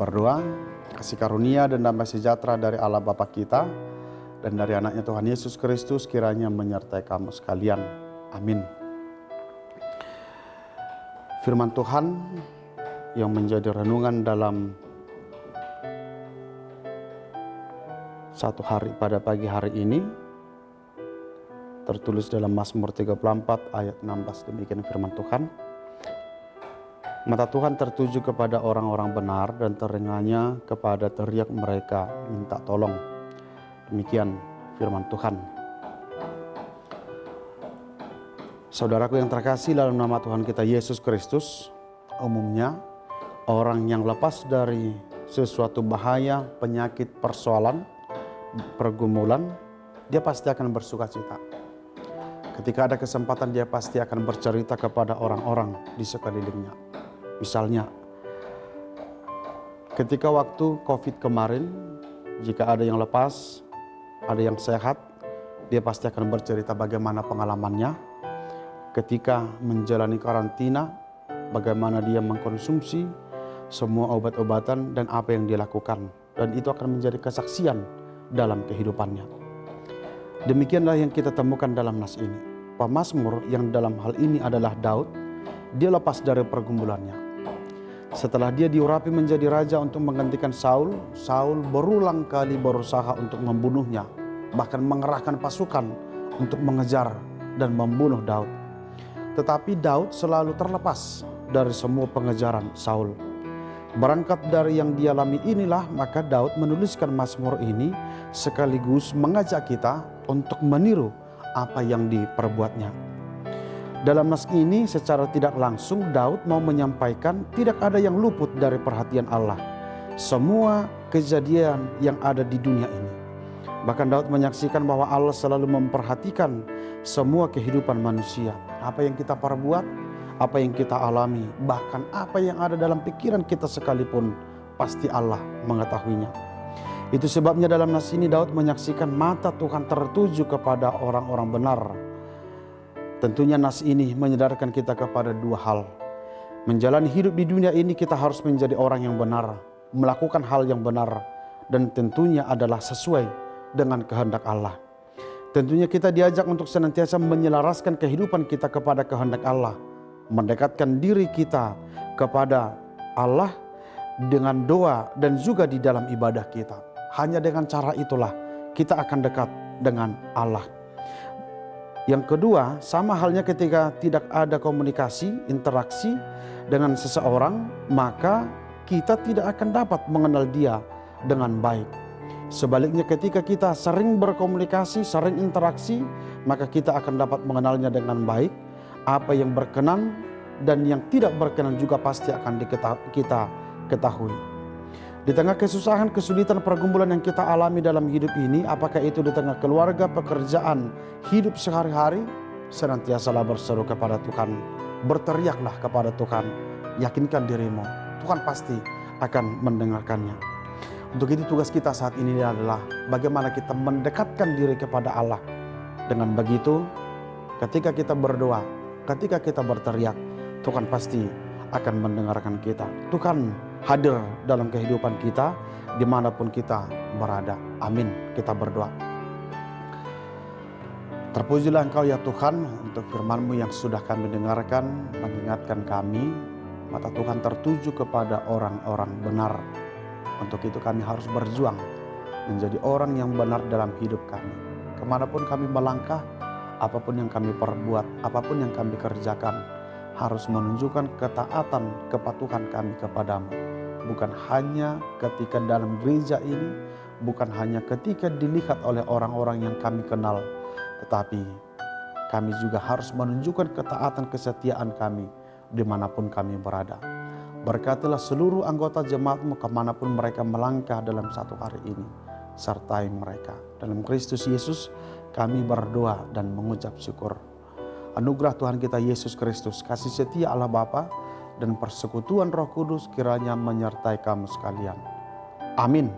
berdoa, kasih karunia dan damai sejahtera dari Allah Bapa kita dan dari anaknya Tuhan Yesus Kristus kiranya menyertai kamu sekalian. Amin. Firman Tuhan yang menjadi renungan dalam satu hari pada pagi hari ini tertulis dalam Mazmur 34 ayat 16. Demikian firman Tuhan. Mata Tuhan tertuju kepada orang-orang benar dan telinganya kepada teriak mereka minta tolong. Demikian firman Tuhan. Saudaraku yang terkasih dalam nama Tuhan kita Yesus Kristus, umumnya orang yang lepas dari sesuatu bahaya, penyakit, persoalan, pergumulan, dia pasti akan bersuka cita. Ketika ada kesempatan dia pasti akan bercerita kepada orang-orang di sekelilingnya. Misalnya, ketika waktu COVID kemarin, jika ada yang lepas, ada yang sehat, dia pasti akan bercerita bagaimana pengalamannya. Ketika menjalani karantina, bagaimana dia mengkonsumsi semua obat-obatan dan apa yang dia lakukan. Dan itu akan menjadi kesaksian dalam kehidupannya. Demikianlah yang kita temukan dalam nas ini. Pemazmur yang dalam hal ini adalah Daud, dia lepas dari pergumulannya. Setelah dia diurapi menjadi raja untuk menggantikan Saul, Saul berulang kali berusaha untuk membunuhnya, bahkan mengerahkan pasukan untuk mengejar dan membunuh Daud. Tetapi Daud selalu terlepas dari semua pengejaran Saul. Berangkat dari yang dialami inilah, maka Daud menuliskan Mazmur ini sekaligus mengajak kita untuk meniru apa yang diperbuatnya. Dalam nas ini secara tidak langsung Daud mau menyampaikan tidak ada yang luput dari perhatian Allah. Semua kejadian yang ada di dunia ini. Bahkan Daud menyaksikan bahwa Allah selalu memperhatikan semua kehidupan manusia. Apa yang kita perbuat, apa yang kita alami, bahkan apa yang ada dalam pikiran kita sekalipun, pasti Allah mengetahuinya. Itu sebabnya dalam nas ini Daud menyaksikan mata Tuhan tertuju kepada orang-orang benar. Tentunya nas ini menyadarkan kita kepada dua hal. Menjalani hidup di dunia ini kita harus menjadi orang yang benar, melakukan hal yang benar, dan tentunya adalah sesuai dengan kehendak Allah. Tentunya kita diajak untuk senantiasa menyelaraskan kehidupan kita kepada kehendak Allah, mendekatkan diri kita kepada Allah dengan doa dan juga di dalam ibadah kita. Hanya dengan cara itulah kita akan dekat dengan Allah. Yang kedua, sama halnya ketika tidak ada komunikasi, interaksi dengan seseorang, maka kita tidak akan dapat mengenal dia dengan baik. Sebaliknya ketika kita sering berkomunikasi, sering interaksi, maka kita akan dapat mengenalnya dengan baik. Apa yang berkenan dan yang tidak berkenan juga pasti akan kita ketahui. Di tengah kesusahan, kesulitan, pergumulan yang kita alami dalam hidup ini, apakah itu di tengah keluarga, pekerjaan, hidup sehari-hari, senantiasalah berseru kepada Tuhan. Berteriaklah kepada Tuhan, yakinkan dirimu, Tuhan pasti akan mendengarkannya. Untuk itu tugas kita saat ini adalah bagaimana kita mendekatkan diri kepada Allah. Dengan begitu, ketika kita berdoa, ketika kita berteriak, Tuhan pasti akan mendengarkan kita. Tuhan hadir dalam kehidupan kita dimanapun kita berada. Amin. Kita berdoa. Terpujilah Engkau ya Tuhan untuk firman-Mu yang sudah kami dengarkan, mengingatkan kami mata Tuhan tertuju kepada orang-orang benar. Untuk itu kami harus berjuang menjadi orang yang benar dalam hidup kami. Kemanapun kami melangkah, apapun yang kami perbuat, apapun yang kami kerjakan, harus menunjukkan ketaatan, kepatuhan kami kepadamu. Bukan hanya ketika dalam gereja ini, bukan hanya ketika dilihat oleh orang-orang yang kami kenal, tetapi kami juga harus menunjukkan ketaatan, kesetiaan kami dimanapun kami berada. Berkatilah seluruh anggota jemaat-Mu kemanapun mereka melangkah dalam satu hari ini. Sertai mereka. Dalam Kristus Yesus kami berdoa dan mengucap syukur. Anugerah Tuhan kita Yesus Kristus, kasih setia Allah Bapa dan persekutuan Roh Kudus kiranya menyertai kamu sekalian. Amin.